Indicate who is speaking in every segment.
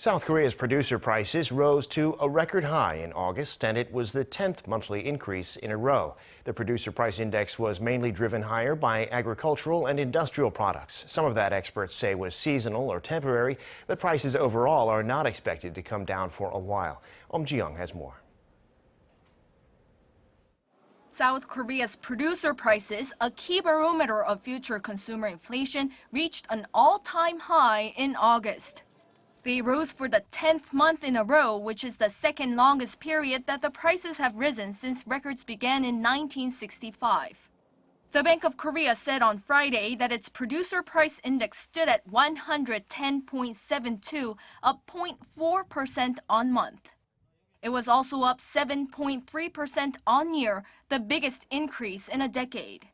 Speaker 1: South Korea's producer prices rose to a record high in August, and it was the 10th monthly increase in a row. The producer price index was mainly driven higher by agricultural and industrial products. Some of that experts say was seasonal or temporary, but prices overall are not expected to come down for a while. Ji-young has more.
Speaker 2: South Korea's producer prices, a key barometer of future consumer inflation, reached an all-time high in August. They rose for the 10th month in a row, which is the second longest period that the prices have risen since records began in 1965. The Bank of Korea said on Friday that its producer price index stood at 110.72, up 0.4% on month. It was also up 7.3% on year, the biggest increase in a decade.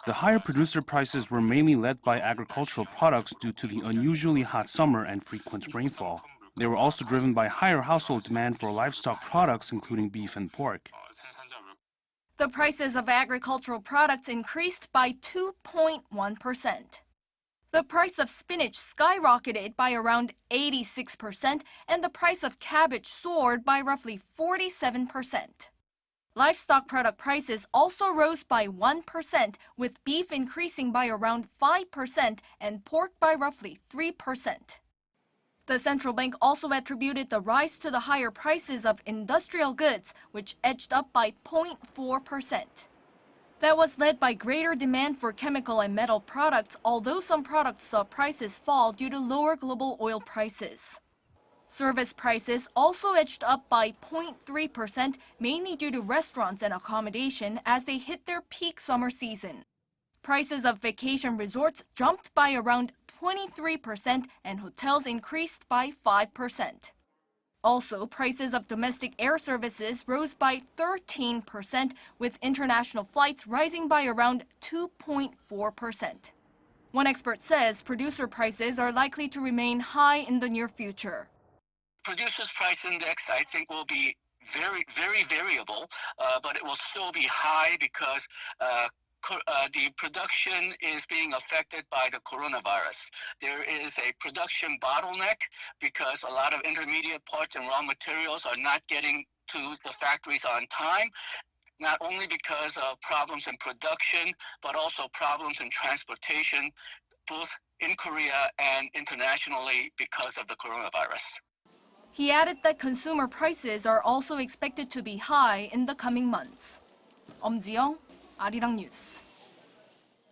Speaker 3: The higher producer prices were mainly led by agricultural products due to the unusually hot summer and frequent rainfall. They were also driven by higher household demand for livestock products, including beef and pork.
Speaker 2: The prices of agricultural products increased by 2.1%. The price of spinach skyrocketed by around 86%, and the price of cabbage soared by roughly 47%. Livestock product prices also rose by 1%, with beef increasing by around 5% and pork by roughly 3%. The central bank also attributed the rise to the higher prices of industrial goods, which edged up by 0.4%. That was led by greater demand for chemical and metal products, although some products saw prices fall due to lower global oil prices. Service prices also edged up by 0.3%, mainly due to restaurants and accommodation as they hit their peak summer season. Prices of vacation resorts jumped by around 23% and hotels increased by 5%. Also, prices of domestic air services rose by 13%, with international flights rising by around 2.4%. One expert says producer prices are likely to remain high in the near future.
Speaker 4: Producers price index, I think, will be very variable, but it will still be high because the production is being affected by the coronavirus. There is a production bottleneck because a lot of intermediate parts and raw materials are not getting to the factories on time, not only because of problems in production, but also problems in transportation, both in Korea and internationally because of the coronavirus.
Speaker 2: He added that consumer prices are also expected to be high in the coming months. Ji-young, Arirang News.